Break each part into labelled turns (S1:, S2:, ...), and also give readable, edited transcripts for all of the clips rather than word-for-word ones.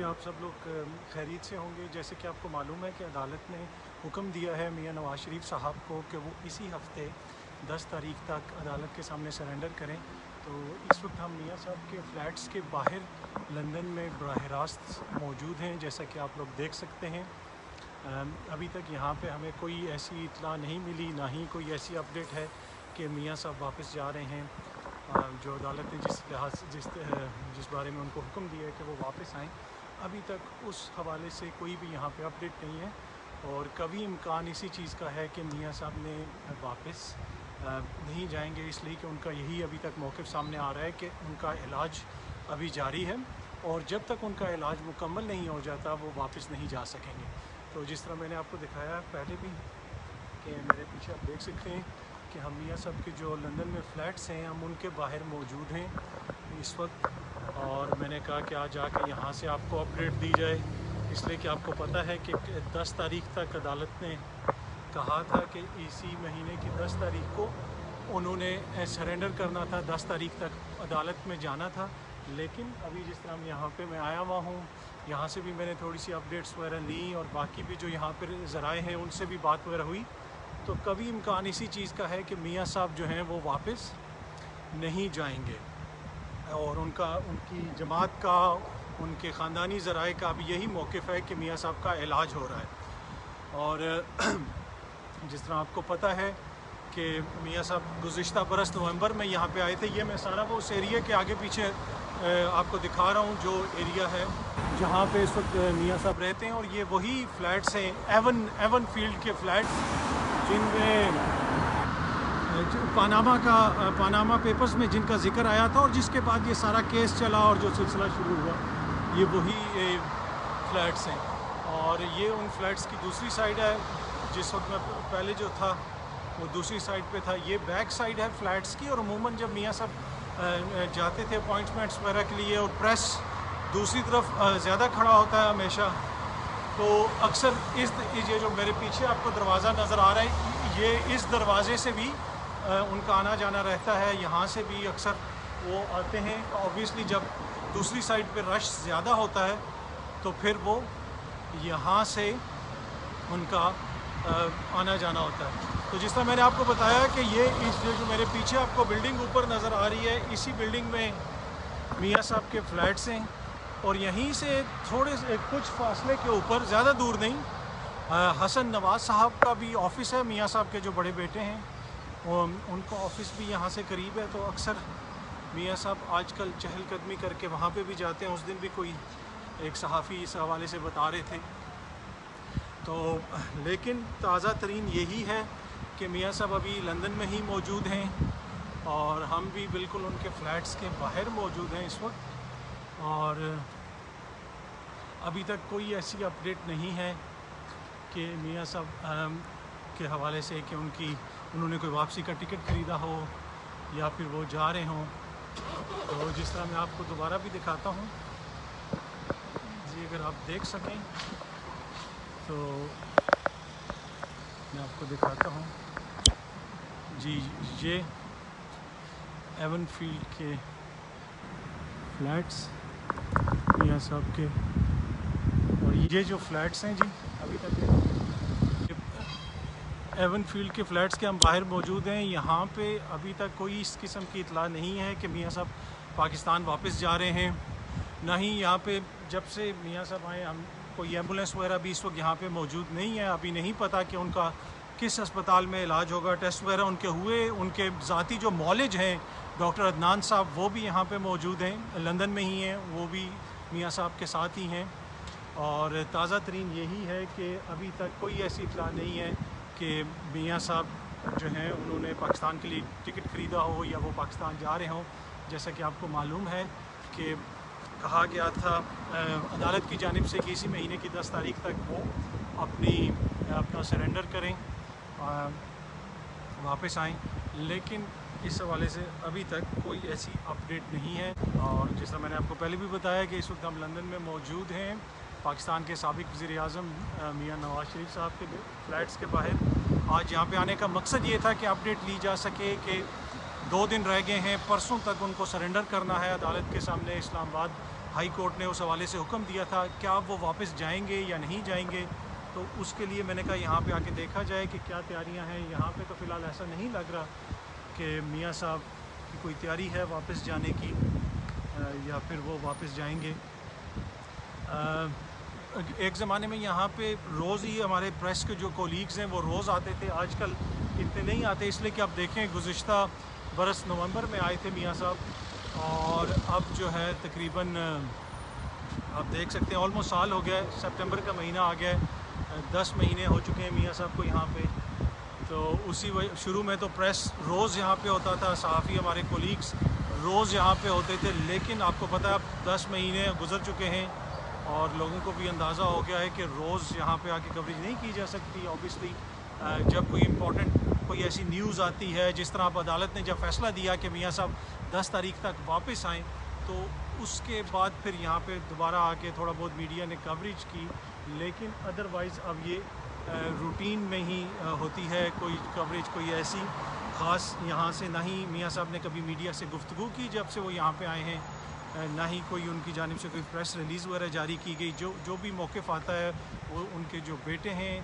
S1: कि आप सब लोग खैरियत से होंगे। जैसे कि आपको मालूम है कि अदालत ने हुक्म दिया है मियां नवाज शरीफ साहब को कि वो इसी हफ्ते 10 तारीख तक अदालत के सामने सरेंडर करें। तो इस वक्त हम मियां साहब के फ़्लैट्स के बाहर लंदन में बराह रास्त मौजूद हैं, जैसा कि आप लोग देख सकते हैं। अभी तक यहाँ पे हमें कोई ऐसी इत्तला नहीं मिली, ना ही कोई ऐसी अपडेट है कि मियां साहब वापस जा रहे हैं। जो अदालत ने जिस बारे में उनको हुक्म दिया है कि वो वापस आएँ, अभी तक उस हवाले से कोई भी यहाँ पे अपडेट नहीं है। और कभी इम्कान इसी चीज़ का है कि मियां साहब ने वापस नहीं जाएंगे, इसलिए कि उनका यही अभी तक मौक़िफ़ सामने आ रहा है कि उनका इलाज अभी जारी है और जब तक उनका इलाज मुकम्मल नहीं हो जाता वो वापस नहीं जा सकेंगे। तो जिस तरह मैंने आपको दिखाया पहले भी कि मेरे पीछे आप देख सकते हैं कि हम मियां साहब के जो लंदन में फ़्लैट्स हैं हम उनके बाहर मौजूद हैं इस वक्त। और मैंने कहा कि आज आके यहाँ से आपको अपडेट दी जाए, इसलिए कि आपको पता है कि 10 तारीख तक अदालत ने कहा था कि इसी महीने की 10 तारीख को उन्होंने सरेंडर करना था, 10 तारीख तक अदालत में जाना था। लेकिन अभी जिस तरह यहाँ पे मैं आया हुआ हूँ, यहाँ से भी मैंने थोड़ी सी अपडेट्स वगैरह ली और बाकी भी जो यहाँ पर ज़राए हैं उनसे भी बात वगैरह हुई, तो कभी इम्कान इसी चीज़ का है कि मियां साहब जो हैं वो वापस नहीं जाएंगे। और उनकी जमात का, उनके ख़ानदानी ज़राए का भी यही मौक़िफ़ है कि मियां साहब का इलाज हो रहा है। और जिस तरह आपको पता है कि मियां साहब गुज़िश्ता बरस नवंबर में यहाँ पे आए थे। ये मैं सारा वो उस एरिया के आगे पीछे आपको दिखा रहा हूँ, जो एरिया है जहाँ पे इस वक्त मियां साहब रहते हैं। और ये वही फ़्लैट्स हैं एवन फील्ड के फ़्लैट्स जिनमें पानामा पेपर्स में जिनका ज़िक्र आया था और जिसके बाद ये सारा केस चला और जो सिलसिला शुरू हुआ, ये वही फ़्लैट्स हैं। और ये उन फ़्लैट्स की दूसरी साइड है। जिस वक्त मैं पहले जो था वो दूसरी साइड पे था, ये बैक साइड है फ़्लैट्स की। और अमूमन जब मियां साहब जाते थे अपॉइंटमेंट्स वगैरह के लिए और प्रेस दूसरी तरफ ज़्यादा खड़ा होता है हमेशा, तो अक्सर ये जो मेरे पीछे आपको दरवाज़ा नज़र आ रहा है, ये इस दरवाज़े से भी उनका आना जाना रहता है। यहाँ से भी अक्सर वो आते हैं। ऑब्वियसली जब दूसरी साइड पे रश ज़्यादा होता है तो फिर वो यहाँ से उनका आना जाना होता है। तो जिस तरह मैंने आपको बताया कि ये जो मेरे पीछे आपको बिल्डिंग ऊपर नज़र आ रही है, इसी बिल्डिंग में मियां साहब के फ़्लैट्स हैं। और यहीं से थोड़े से कुछ फासले के ऊपर, ज़्यादा दूर नहीं, हसन नवाज साहब का भी ऑफ़िस है। मियां साहब के जो बड़े बेटे हैं उनका ऑफ़िस भी यहाँ से करीब है। तो अक्सर मियां साहब आजकल चहलकदमी करके वहाँ पे भी जाते हैं। उस दिन भी कोई एक सहाफ़ी इस हवाले से बता रहे थे। तो लेकिन ताज़ा तरीन यही है कि मियां साहब अभी लंदन में ही मौजूद हैं और हम भी बिल्कुल उनके फ़्लैट्स के बाहर मौजूद हैं इस वक्त। और अभी तक कोई ऐसी अपडेट नहीं है कि मियां साहब के हवाले से कि उन्होंने कोई वापसी का टिकट ख़रीदा हो या फिर वो जा रहे हों। तो जिस तरह मैं आपको दोबारा भी दिखाता हूँ जी, अगर आप देख सकें तो मैं आपको दिखाता हूँ जी। ये एवन फील्ड के फ़्लैट्स मियां साहब के, और ये जो फ़्लैट्स हैं जी, अभी तक एवन फील्ड के फ़्लैट्स के हम बाहर मौजूद हैं। यहाँ पे अभी तक कोई इस किस्म की इत्तला नहीं है कि मियां साहब पाकिस्तान वापस जा रहे हैं। ना ही यहाँ पे जब से मियां साहब आए हम कोई एम्बुलेंस वगैरह भी इस वक्त यहाँ पे मौजूद नहीं है। अभी नहीं पता कि उनका किस अस्पताल में इलाज होगा। टेस्ट वगैरह उनके हुए, उनके ज़ाती जो मौलिज हैं डॉक्टर अदनान साहब, वो भी यहाँ पे मौजूद हैं, लंदन में ही हैं, वो भी मियां साहब के साथ ही हैं। और ताज़ा तरीन यही है कि अभी तक कोई ऐसी इत्तला नहीं है कि मियां साहब जो हैं उन्होंने पाकिस्तान के लिए टिकट ख़रीदा हो या वो पाकिस्तान जा रहे हों। जैसा कि आपको मालूम है कि कहा गया था अदालत की जानिब से कि इसी महीने की 10 तारीख तक वो अपना सरेंडर करें, वापस आएँ। लेकिन इस हवाले से अभी तक कोई ऐसी अपडेट नहीं है। और जिस तरह मैंने आपको पहले भी बताया कि इस वक्त हम लंदन में मौजूद हैं, पाकिस्तान के साबिक़ वज़ीर-ए-आज़म मियां नवाज शरीफ साहब के फ़्लैट्स के बाहर। आज यहाँ पे आने का मकसद ये था कि अपडेट ली जा सके कि 2 दिन रह गए हैं, परसों तक उनको सरेंडर करना है अदालत के सामने इस्लामाबाद हाई कोर्ट ने उस हवाले से हुक्म दिया था, क्या वो वापस जाएंगे या नहीं जाएंगे। तो उसके लिए मैंने कहा यहाँ पे आके देखा जाए कि क्या तैयारियाँ हैं। यहाँ पे तो फ़िलहाल ऐसा नहीं लग रहा कि मियाँ साहब की कोई तैयारी है वापस जाने की या फिर वो वापस जाएंगे। एक ज़माने में यहाँ पे रोज़ ही हमारे प्रेस के जो कोलीग्स हैं वो रोज़ आते थे, आजकल इतने नहीं आते, इसलिए कि आप देखें गुज़िश्ता बरस नवंबर में आए थे मियाँ साहब और अब जो है तकरीबन आप देख सकते हैं ऑलमोस्ट साल हो गया है, सितंबर का महीना आ गया है, 10 महीने हो चुके हैं मियाँ साहब को यहाँ पे। तो उसी शुरू में तो प्रेस रोज़ यहाँ पे होता था, सहाफ़ी हमारे कोलीग्स रोज़ यहाँ पे होते थे, लेकिन आपको पता है अब 10 महीने गुजर चुके हैं और लोगों को भी अंदाज़ा हो गया है कि रोज़ यहाँ पे आके कवरेज नहीं की जा सकती। ऑब्वियसली जब कोई इम्पोर्टेंट कोई ऐसी न्यूज़ आती है, जिस तरह अब अदालत ने जब फ़ैसला दिया कि मियाँ साहब 10 तारीख तक वापस आएँ, तो उसके बाद फिर यहाँ पे दोबारा आके थोड़ा बहुत मीडिया ने कवरेज की, लेकिन अदरवाइज़ अब ये रूटीन में ही होती है कोई कवरेज कोई ऐसी ख़ास यहाँ से। ना ही मियाँ साहब ने कभी मीडिया से गुफ्तगू की जब से वो यहाँ पे आए हैं, ना ही कोई उनकी जानिब से कोई प्रेस रिलीज़ वगैरह जारी की गई। जो भी मौक़िफ़ आता है वो उनके जो बेटे हैं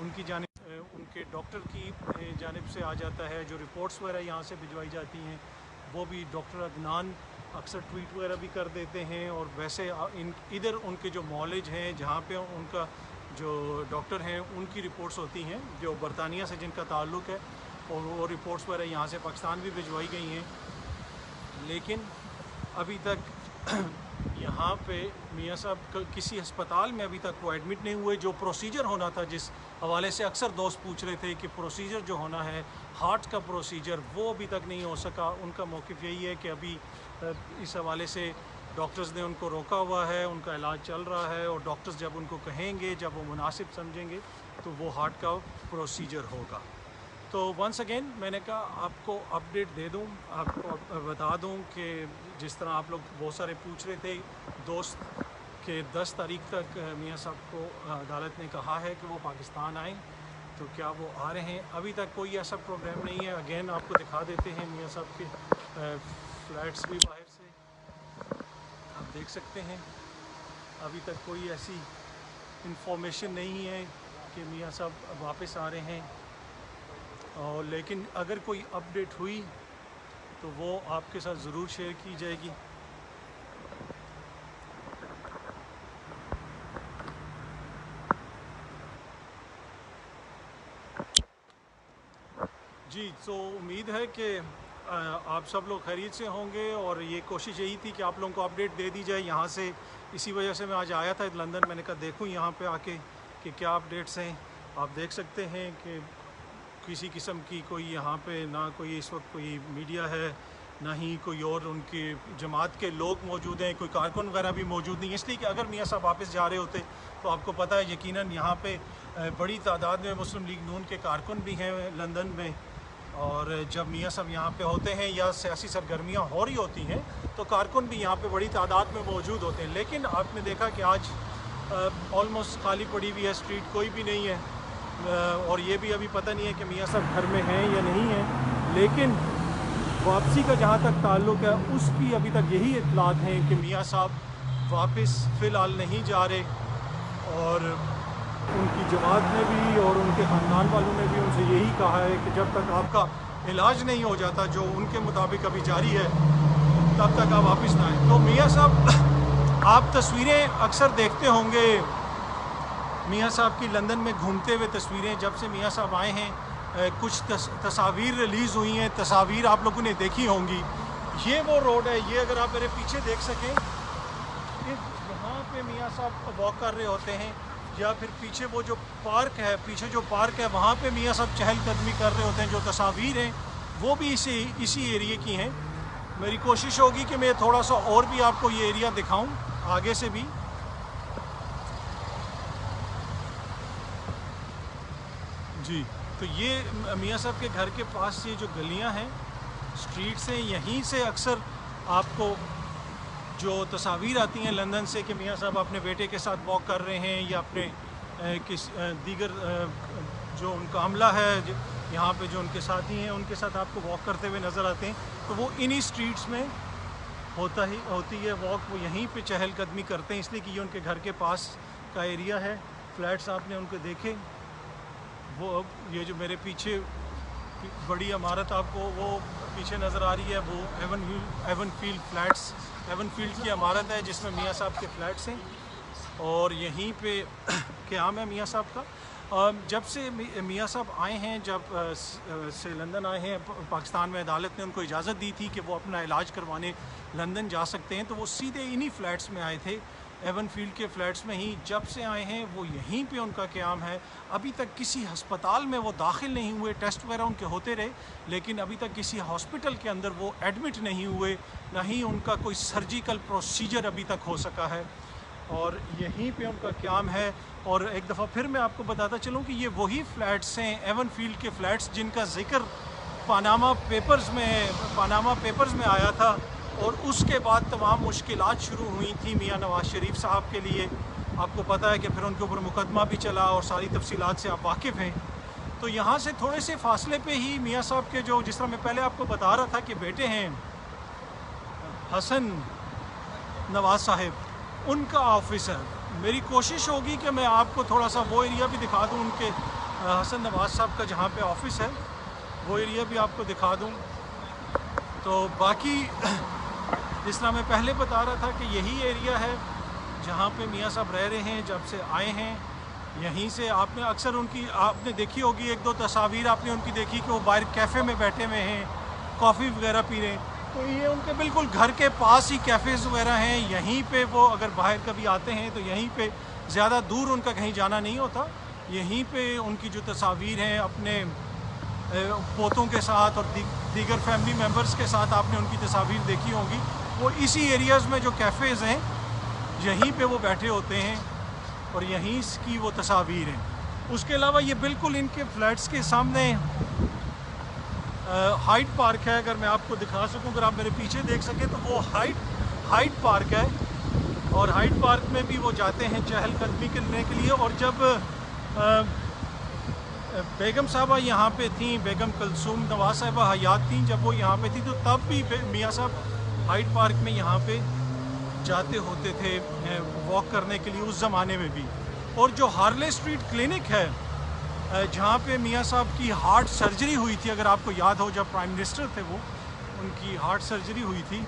S1: उनकी जानिब उनके डॉक्टर की जानिब से आ जाता है, जो रिपोर्ट्स वगैरह यहाँ से भिजवाई जाती हैं वो भी डॉक्टर अदनान अक्सर ट्वीट वगैरह भी कर देते हैं। और वैसे इधर उनके जो मॉलेज हैं जहाँ पे उनका जो डॉक्टर हैं उनकी रिपोर्ट्स होती हैं जो बरतानिया से जिनका ताल्लुक़ है, और वो रिपोर्ट्स वगैरह यहाँ से पाकिस्तान भी भिजवाई गई हैं। लेकिन अभी तक यहाँ पे मियाँ साहब किसी अस्पताल में अभी तक वो एडमिट नहीं हुए। जो प्रोसीजर होना था, जिस हवाले से अक्सर दोस्त पूछ रहे थे कि प्रोसीजर जो होना है हार्ट का प्रोसीजर, वो अभी तक नहीं हो सका। उनका मौक़िफ़ यही है कि अभी इस हवाले से डॉक्टर्स ने उनको रोका हुआ है, उनका इलाज चल रहा है और डॉक्टर्स जब उनको कहेंगे, जब वो मुनासिब समझेंगे तो वो हार्ट का प्रोसीजर होगा। तो वंस अगेन मैंने कहा आपको अपडेट दे दूं, आपको बता दूं कि जिस तरह आप लोग बहुत सारे पूछ रहे थे दोस्त कि 10 तारीख तक मियाँ साहब को अदालत ने कहा है कि वो पाकिस्तान आएँ, तो क्या वो आ रहे हैं। अभी तक कोई ऐसा प्रोग्राम नहीं है। अगेन आपको दिखा देते हैं मियाँ साहब के फ्लैट्स भी बाहर से आप देख सकते हैं। अभी तक कोई ऐसी इंफॉर्मेशन नहीं है कि मियाँ साहब वापस आ रहे हैं, और लेकिन अगर कोई अपडेट हुई तो वो आपके साथ ज़रूर शेयर की जाएगी। जी, तो उम्मीद है कि आप सब लोग खैरियत से होंगे, और ये कोशिश यही थी कि आप लोगों को अपडेट दे दी जाए यहाँ से। इसी वजह से मैं आज आया था लंदन। मैंने कहा देखूँ यहाँ पे आके कि क्या अपडेट्स हैं। आप देख सकते हैं कि किसी किस्म की कोई यहाँ पे ना कोई इस वक्त कोई मीडिया है, ना ही कोई और उनके जमात के लोग मौजूद हैं, कोई कारकुन वगैरह भी मौजूद नहीं। इसलिए कि अगर मियाँ साहब वापस जा रहे होते तो आपको पता है यकीनन यहाँ पे बड़ी तादाद में मुस्लिम लीग नून के कारकुन भी हैं लंदन में, और जब मियाँ साहब यहाँ पे होते हैं या सियासी सरगर्मियाँ हो रही होती हैं तो कारकुन भी यहाँ पे बड़ी तादाद में मौजूद होते हैं। लेकिन आपने देखा कि आज ऑलमोस्ट खाली पड़ी हुई है स्ट्रीट, कोई भी नहीं है, और ये भी अभी पता नहीं है कि मियाँ साहब घर में हैं या नहीं हैं। लेकिन वापसी का जहाँ तक ताल्लुक़ है उसकी अभी तक यही इत्तलात हैं कि मियाँ साहब वापस फ़िलहाल नहीं जा रहे, और उनकी जमात ने भी और उनके ख़ानदान वालों ने भी उनसे यही कहा है कि जब तक आपका इलाज नहीं हो जाता, जो उनके मुताबिक अभी जारी है, तब तक आप वापस ना आएँ। तो मियाँ साहब आप तस्वीरें अक्सर देखते होंगे मियाँ साहब की लंदन में घूमते हुए तस्वीरें। जब से मियाँ साहब आए हैं कुछ तस्वीर रिलीज़ हुई हैं, तस्वीर आप लोगों ने देखी होंगी। ये वो रोड है, ये अगर आप मेरे पीछे देख सकें, यहाँ पे मियाँ साहब वॉक कर रहे होते हैं, या फिर पीछे वो जो पार्क है, पीछे जो पार्क है वहाँ पे मियाँ साहब चहलकदमी कर रहे होते हैं। जो तस्वीर हैं वो भी इसी एरिए की हैं। मेरी कोशिश होगी कि मैं थोड़ा सा और भी आपको ये एरिया दिखाऊँ आगे से भी। जी, तो ये मियाँ साहब के घर के पास ये जो गलियां हैं, स्ट्रीट्स हैं, यहीं से अक्सर आपको जो तस्वीर आती हैं लंदन से कि मियाँ साहब अपने बेटे के साथ वॉक कर रहे हैं, या अपने दीगर जो उनका अमला है यहाँ पे जो उनके साथी हैं उनके साथ आपको वॉक करते हुए नज़र आते हैं। तो वो इन्हीं स्ट्रीट्स में होती है वॉक, वो यहीं पे चहलकदमी करते हैं, इसलिए कि ये उनके घर के पास का एरिया है। फ्लैट्स आपने उनके देखे, वो ये जो मेरे पीछे बड़ी इमारत आपको वो पीछे नज़र आ रही है, वो एवनफील्ड फ्लैट्स, एवनफील्ड की इमारत है जिसमें मियाँ साहब के फ्लैट्स हैं। और यहीं पे क़याम है मियाँ साहब का। जब से मियाँ साहब आए हैं, जब से लंदन आए हैं, पाकिस्तान में अदालत ने उनको इजाज़त दी थी कि वो अपना इलाज करवाने लंदन जा सकते हैं, तो वो सीधे इन्हीं फ़्लैट्स में आए थे, एवनफील्ड के फ़्लैट्स में ही। जब से आए हैं वो यहीं पे उनका क़याम है। अभी तक किसी हस्पताल में वो दाखिल नहीं हुए, टेस्ट वगैरह उनके होते रहे, लेकिन अभी तक किसी हॉस्पिटल के अंदर वो एडमिट नहीं हुए, ना ही उनका कोई सर्जिकल प्रोसीजर अभी तक हो सका है, और यहीं पे उनका क़याम है। और एक दफ़ा फिर मैं आपको बताता चलूँ कि ये वही फ़्लैट्स हैं, एवनफील्ड के फ़्लैट्स, जिनका ज़िक्र पानामा पेपर्स में आया था, और उसके बाद तमाम मुश्किलात शुरू हुई थी मियाँ नवाज़ शरीफ साहब के लिए। आपको पता है कि फिर उनके ऊपर मुकदमा भी चला, और सारी तफसीलात से आप वाकिफ़ हैं। तो यहाँ से थोड़े से फासले पे ही मियाँ साहब के जो, जिस तरह मैं पहले आपको बता रहा था कि बेटे हैं हसन नवाज़ साहब, उनका ऑफिस है। मेरी कोशिश होगी कि मैं आपको थोड़ा सा वो एरिया भी दिखा दूँ, उनके हसन नवाज़ साहब का जहाँ पे ऑफिस है, वो एरिया भी आपको दिखा दूँ। तो बाकी जिस तरह मैं पहले बता रहा था कि यही एरिया है जहाँ पे मियाँ साहब रह रहे हैं जब से आए हैं। यहीं से आपने अक्सर आपने देखी होगी, एक दो तस्वीर आपने उनकी देखी कि वो बाहर कैफ़े में बैठे हुए हैं, कॉफ़ी वगैरह पी रहे हैं। तो ये उनके बिल्कुल घर के पास ही कैफ़ेज़ वगैरह हैं। यहीं पे वो अगर बाहर कभी आते हैं तो यहीं पे, ज़्यादा दूर उनका कहीं जाना नहीं होता। यहीं पे उनकी जो तस्वीर हैं अपने पोतों के साथ और दीगर फैमिली मेम्बर्स के साथ आपने उनकी तस्वीर देखी होंगी, वो इसी एरियाज़ में जो कैफ़ेज़ हैं यहीं पे वो बैठे होते हैं, और यहीं की वो तस्वीर हैं। उसके अलावा ये बिल्कुल इनके फ्लैट्स के सामने हाइड पार्क है। अगर मैं आपको दिखा सकूं, अगर आप मेरे पीछे देख सकें तो वो हाइड पार्क है, और हाइड पार्क में भी वो जाते हैं चहलकदमी करने के लिए। और जब बेगम साहबा यहाँ पे थी, बेगम कुलसूम नवाज़ साहबा हयात थी जब वो यहाँ पे थी, तो तब भी मियाँ साहब हाइड पार्क में यहाँ पे जाते होते थे वॉक करने के लिए, उस ज़माने में भी। और जो हार्ले स्ट्रीट क्लिनिक है जहाँ पे मियाँ साहब की हार्ट सर्जरी हुई थी, अगर आपको याद हो, जब प्राइम मिनिस्टर थे वो, उनकी हार्ट सर्जरी हुई थी,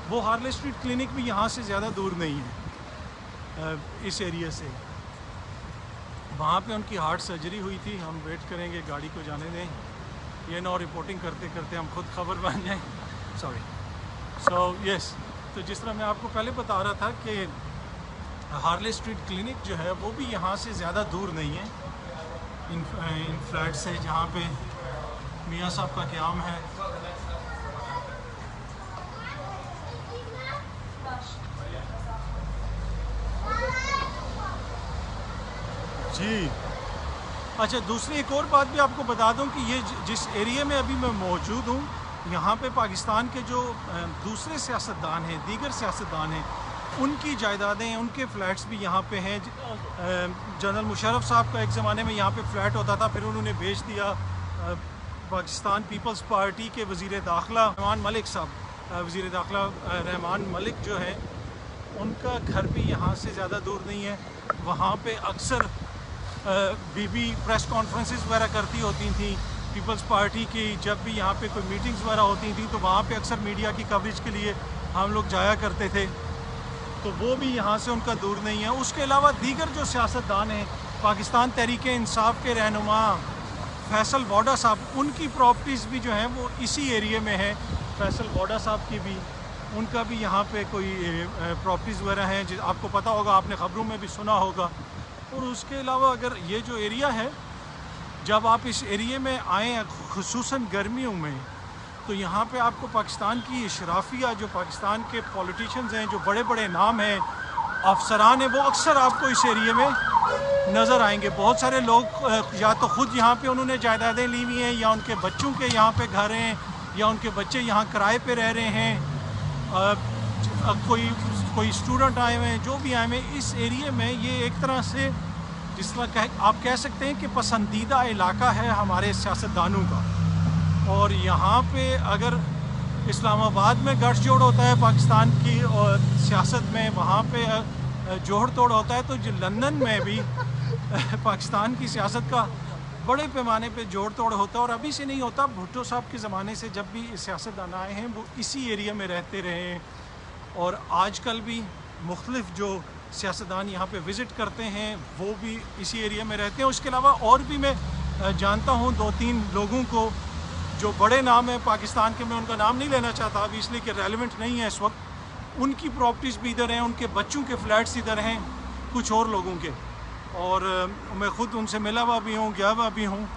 S1: वो हार्ले स्ट्रीट क्लिनिक भी यहाँ से ज़्यादा दूर नहीं है इस एरिया से। वहाँ पे उनकी हार्ट सर्जरी हुई थी। हम वेट करेंगे, गाड़ी को जाने दें, ये ना रिपोर्टिंग करते करते हम खुद खबर बन जाएं। सॉरी। सो यस, तो जिस तरह मैं आपको पहले बता रहा था कि हार्ले स्ट्रीट क्लिनिक जो है वो भी यहाँ से ज़्यादा दूर नहीं है इन फ्लैट से जहाँ पे मियाँ साहब का क़याम है। जी अच्छा, दूसरी एक और बात भी आपको बता दूं कि ये जिस एरिया में अभी मैं मौजूद हूँ, यहाँ पे पाकिस्तान के जो दूसरे सियासतदान हैं, दीगर सियासतदान हैं, उनकी जायदादें, उनके फ़्लैट्स भी यहाँ पे हैं। जनरल मुशर्रफ साहब का एक ज़माने में यहाँ पे फ़्लैट होता था, फिर उन्होंने बेच दिया। पाकिस्तान पीपल्स पार्टी के वज़ीर दाखिला रहमान मलिक साहब, वज़ीर दाखिला रहमान मलिक जो है, उनका घर भी यहाँ से ज़्यादा दूर नहीं है। वहाँ पे अक्सर बीबी प्रेस कॉन्फ्रेंसेस वगैरह करती होती थी पीपल्स पार्टी की। जब भी यहाँ पे कोई मीटिंग्स वगैरह होती थी तो वहाँ पे अक्सर मीडिया की कवरेज के लिए हम लोग जाया करते थे, तो वो भी यहाँ से उनका दूर नहीं है। उसके अलावा दीगर जो सियासतदान हैं, पाकिस्तान तहरीक इंसाफ के रहनुमा फैसल वोडा साहब, उनकी प्रॉपर्टीज़ भी जो हैं वो इसी एरिया में है। फैसल वोडा साहब की भी, उनका भी यहाँ पे कोई प्रॉपर्टीज़ वगैरह हैं, जो आपको पता होगा, आपने ख़बरों में भी सुना होगा। और उसके अलावा अगर ये जो एरिया है, जब आप इस एरिया में आएँ ख़ुसूसन गर्मियों में, तो यहाँ पे आपको पाकिस्तान की इशराफिया, जो पाकिस्तान के पॉलिटिशियंस हैं, जो बड़े बड़े नाम हैं, अफसरान हैं, वो अक्सर आपको इस एरिया में नज़र आएंगे। बहुत सारे लोग या तो ख़ुद यहाँ पे उन्होंने जायदादें ली हुई हैं, या उनके बच्चों के यहाँ पे घर हैं, या उनके बच्चे यहाँ किराए पे रह रहे हैं। कोई स्टूडेंट आए हुए हैं, जो भी आए हुए हैं इस एरिया में। ये एक तरह से जिस तरह आप कह सकते हैं कि पसंदीदा इलाका है हमारे सियासतदानों का। और यहाँ पे अगर इस्लामाबाद में गठजोड़ होता है पाकिस्तान की और सियासत में, वहाँ पे जोड़ तोड़ होता है, तो जो लंदन में भी पाकिस्तान की सियासत का बड़े पैमाने पे जोड़ तोड़ होता है। और अभी से नहीं होता, भुट्टो साहब के ज़माने से जब भी सियासतदान आए हैं वो इसी एरिया में रहते रहे हैं, और आजकल भी मुख्तलिफ जो सियासतदान यहाँ पे विज़िट करते हैं वो भी इसी एरिया में रहते हैं। उसके अलावा और भी मैं जानता हूँ 2-3 लोगों को जो बड़े नाम हैं पाकिस्तान के, मैं उनका नाम नहीं लेना चाहता अभी इसलिए कि रेलेवेंट नहीं है इस वक्त। उनकी प्रॉपर्टीज़ भी इधर हैं, उनके बच्चों के फ्लैट्स इधर हैं, कुछ और लोगों के, और मैं ख़ुद उनसे मिला हुआ भी हूँ, गया हुआ भी हूँ।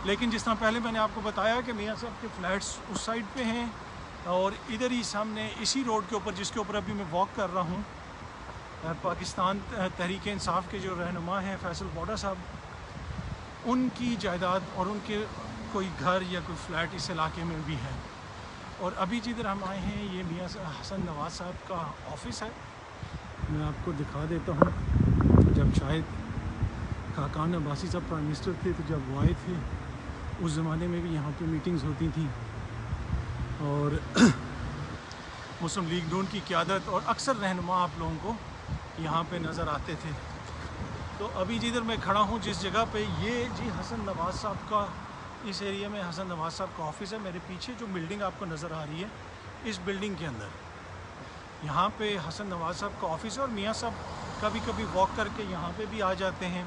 S1: लेकिन जिस तरह पहले मैंने आपको बताया कि मियाँ साहब के फ्लैट्स उस साइड पे हैं, और इधर ही सामने इसी रोड के ऊपर, जिसके ऊपर अभी मैं वॉक कर रहा हूँ, पाकिस्तान तहरीक इंसाफ के जो रहनुमा हैं फैसल बॉडा साहब, उनकी जायदाद और उनके कोई घर या कोई फ्लैट इस इलाके में भी है। और अभी जिधर हम आए हैं ये मियाँ हसन नवाज साहब का ऑफ़िस है। मैं आपको दिखा देता हूँ, जब शायद खाकान अब्बासी साहब प्राइम मिनिस्टर थे तो जब वो आए थे उस ज़माने में भी यहाँ पे मीटिंग्स होती थी, और मुस्लिम लीग नून की क़यादत और अक्सर रहनुमा आप लोगों को यहाँ पे नज़र आते थे। तो अभी जिधर मैं खड़ा हूँ जिस जगह पे, ये जी हसन नवाज साहब का, इस एरिया में हसन नवाज साहब का ऑफ़िस है। मेरे पीछे जो बिल्डिंग आपको नज़र आ रही है, इस बिल्डिंग के अंदर यहाँ पे हसन नवाज साहब का ऑफ़िस है, और मियाँ साहब कभी कभी वॉक करके यहाँ पे भी आ जाते हैं।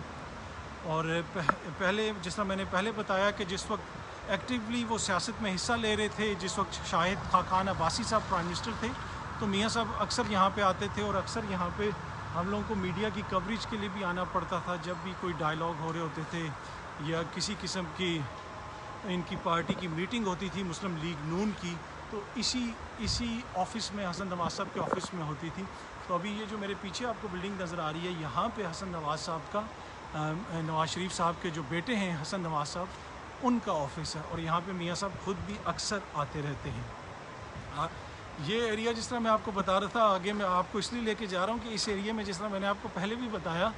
S1: और पहले, जिस तरह मैंने पहले बताया कि जिस वक्त एक्टिवली वो सियासत में हिस्सा ले रहे थे, जिस वक्त शाहिद खाकान अब्बासी साहब प्राइम मिनिस्टर थे, तो मियाँ साहब अक्सर यहाँ पे आते थे, और अक्सर यहाँ पे हम लोगों को मीडिया की कवरेज के लिए भी आना पड़ता था जब भी कोई डायलॉग हो रहे होते थे या किसी किस्म की इनकी पार्टी की मीटिंग होती थी मुस्लिम लीग नून की, तो इसी ऑफ़िस में, हसन नवाज साहब के ऑफ़िस में होती थी। तो अभी ये जो मेरे पीछे आपको बिल्डिंग नज़र आ रही है, यहाँ पे हसन नवाज साहब का, नवाज शरीफ साहब के जो बेटे हैं हसन नवाज साहब, उनका ऑफ़िस है, और यहाँ पे मियाँ साहब खुद भी अक्सर आते रहते हैं। ये एरिया जिस तरह मैं आपको बता रहा था, आगे मैं आपको इसलिए लेके जा रहा हूँ कि इस एरिया में, जिस तरह मैंने आपको पहले भी बताया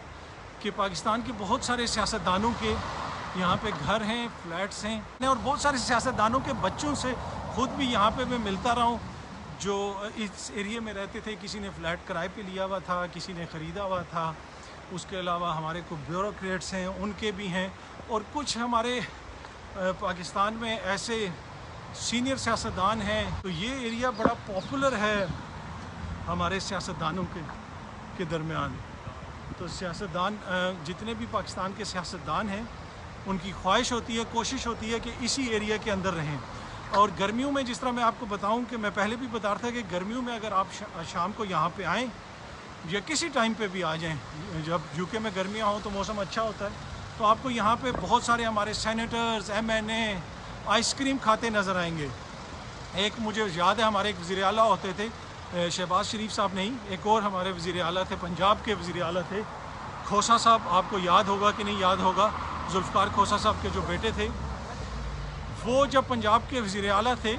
S1: कि पाकिस्तान के बहुत सारे सियासतदानों के यहाँ पे घर हैं, फ्लैट्स हैं, और बहुत सारे सियासतदानों के बच्चों से खुद भी यहाँ पे मैं मिलता रहा हूँ जो इस एरिया में रहते थे। किसी ने फ्लैट किराए पे लिया हुआ था, किसी ने ख़रीदा हुआ था। उसके अलावा हमारे को ब्यूरोक्रेट्स हैं, उनके भी हैं, और कुछ हमारे पाकिस्तान में ऐसे सीनियर सियासतदान हैं। तो ये एरिया बड़ा पॉपुलर है हमारे सियासतदानों के दरमियान। तो सियासतदान, जितने भी पाकिस्तान के सियासतदान हैं, उनकी ख्वाहिश होती है, कोशिश होती है कि इसी एरिया के अंदर रहें। और गर्मियों में, जिस तरह मैं आपको बताऊं कि मैं पहले भी बता रहा था कि गर्मियों में अगर आप शाम को यहाँ पे आएँ या किसी टाइम पे भी आ जाएं, जब यूके में गर्मियाँ हों तो मौसम अच्छा होता है, तो आपको यहाँ पे बहुत सारे हमारे सेनेटर्स, MNA आइसक्रीम खाते नज़र आएंगे। एक मुझे याद है, हमारे एक वज़ीर आला होते थे, शहबाज शरीफ साहब नहीं, एक और हमारे वज़ीर आला थे, पंजाब के वज़ीर आला थे, खोसा साहब। आपको याद होगा कि नहीं याद होगा, जुल्फ़िकार खोसा साहब के जो बेटे थे, वो जब पंजाब के वज़ीर आला थे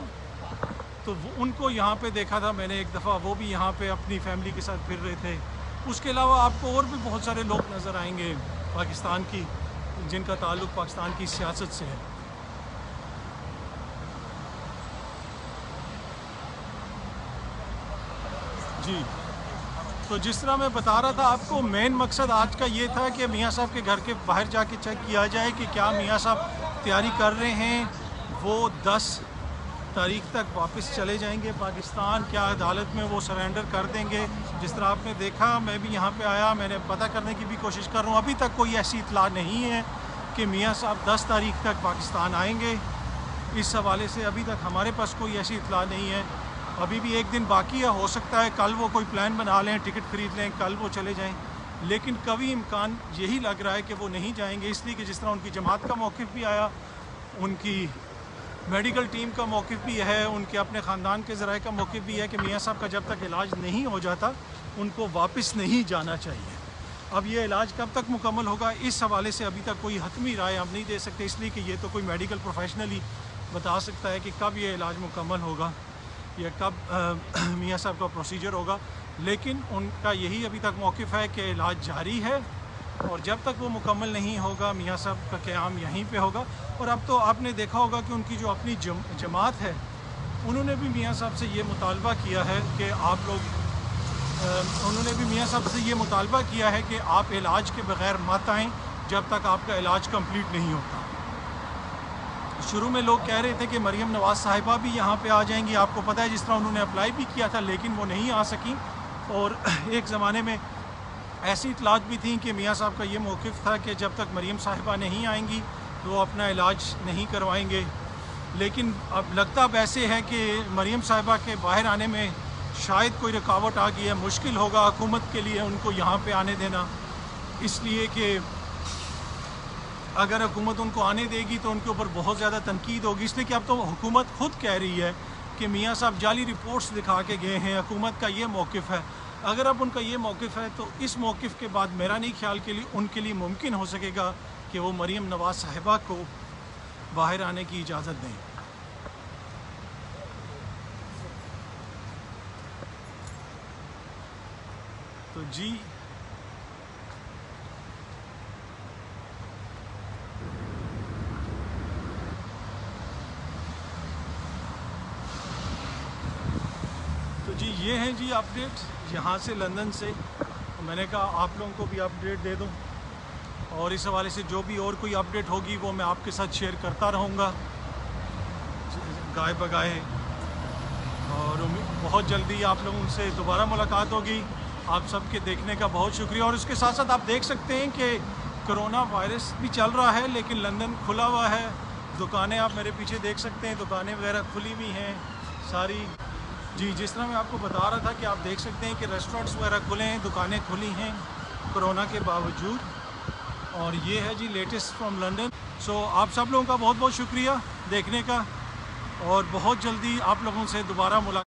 S1: तो उनको यहाँ पे देखा था मैंने एक दफ़ा, वो भी यहाँ पे अपनी फैमिली के साथ फिर रहे थे। उसके अलावा आपको और भी बहुत सारे लोग नज़र आएंगे पाकिस्तान की, जिनका ताल्लुक़ पाकिस्तान की सियासत से है। जी, तो जिस तरह मैं बता रहा था आपको, मेन मकसद आज का ये था कि मियाँ साहब के घर के बाहर जाके चेक किया जाए कि क्या मियाँ साहब तैयारी कर रहे हैं, वो 10 तारीख तक वापस चले जाएंगे पाकिस्तान, क्या अदालत में वो सरेंडर कर देंगे। जिस तरह आपने देखा, मैं भी यहाँ पे आया, मैंने पता करने की भी कोशिश कर रहा हूँ। अभी तक कोई ऐसी इतला नहीं है कि मियाँ साहब 10 तारीख तक पाकिस्तान आएंगे। इस हवाले से अभी तक हमारे पास कोई ऐसी इतला नहीं है। अभी भी एक दिन बाकी है, हो सकता है कल वो कोई प्लान बना लें, टिकट ख़रीद लें, कल वो चले जाएँ, लेकिन कभी इम्कान यही लग रहा है कि वो नहीं जाएंगे, इसलिए कि जिस तरह उनकी जमात का मौक़िफ़ भी आया, उनकी मेडिकल टीम का मौक़िफ़ भी है, उनके अपने ख़ानदान के ज़राए का मौक़िफ़ भी है कि मियाँ साहब का जब तक इलाज नहीं हो जाता उनको वापस नहीं जाना चाहिए। अब ये इलाज कब तक मुकम्मल होगा, इस हवाले से अभी तक कोई हतमी राय हम नहीं दे सकते, इसलिए कि ये तो कोई मेडिकल प्रोफेशनल ही बता सकता है कि कब ये इलाज मुकम्मल होगा या कब मियाँ साहब का प्रोसीजर होगा। लेकिन उनका यही अभी तक मौक़िफ़ है कि इलाज जारी है, और जब तक वो मुकम्मल नहीं होगा मियाँ साहब का क़याम यहीं पे होगा। और अब तो आपने देखा होगा कि उनकी जो अपनी जमात है انہوں نے بھی میاں صاحب سے یہ مطالبہ کیا ہے کہ آپ علاج کے بغیر مت آئیں جب تک آپ کا علاج کمپلیٹ نہیں ہوتا۔ شروع میں لوگ کہہ رہے تھے کہ مریم نواز صاحبہ بھی یہاں پہ آ جائیں گی، آپ کو پتہ ہے جس طرح انہوں نے اپلائی بھی کیا تھا لیکن وہ نہیں آ سکیں، اور ایک زمانے میں ایسی اطلاعات بھی تھیں کہ میاں صاحب کا یہ موقف تھا کہ جب تک مریم صاحبہ نہیں آئیں گی تو وہ اپنا علاج نہیں کروائیں گے، لیکن اب لگتا اب ایسے ہے کہ مریم صاحبہ کے باہر آنے میں شاید کوئی رکاوٹ آ گئی ہے، مشکل ہوگا حکومت کے لیے ان کو یہاں پہ آنے دینا، اس لیے کہ اگر حکومت ان کو آنے دے گی تو ان کے اوپر بہت زیادہ تنقید ہوگی، اس لیے کہ اب تو حکومت خود کہہ رہی ہے کہ میاں صاحب جعلی رپورٹس دکھا کے گئے ہیں، حکومت کا یہ موقف ہے۔ اگر اب ان کا یہ موقف ہے تو اس موقف کے بعد میرا نہیں خیال کہ ان کے لیے ممکن ہو سکے گا کہ وہ مریم نواز صاحبہ کو باہر آنے کی اجازت دیں۔ تو جی یہ ہیں جی اپڈیٹ یہاں سے لندن سے، میں نے کہا آپ لوگوں کو بھی اپڈیٹ دے دوں، اور اس حوالے سے جو بھی اور کوئی اپڈیٹ ہوگی وہ میں آپ کے ساتھ شیئر کرتا رہوں گا گائے بگائے، اور بہت جلدی آپ لوگوں سے دوبارہ ملاقات ہوگی۔ آپ سب کے دیکھنے کا بہت شکریہ، اور اس کے ساتھ ساتھ آپ دیکھ سکتے ہیں کہ کرونا وائرس بھی چل رہا ہے لیکن لندن کھلا ہوا ہے، دکانیں آپ میرے پیچھے دیکھ سکتے ہیں، دکانیں وغیرہ کھلی ہوئی ہیں ساری۔ جی جس طرح میں آپ کو بتا رہا تھا کہ آپ دیکھ سکتے ہیں کہ ریسٹورنٹس وغیرہ کھلے ہیں، دکانیں کھلی ہیں کرونا کے باوجود، اور یہ ہے جی لیٹسٹ فرام لندن۔ سو آپ سب لوگوں کا بہت بہت شکریہ دیکھنے کا، اور بہت جلدی آپ لوگوں سے دوبارہ ملاقات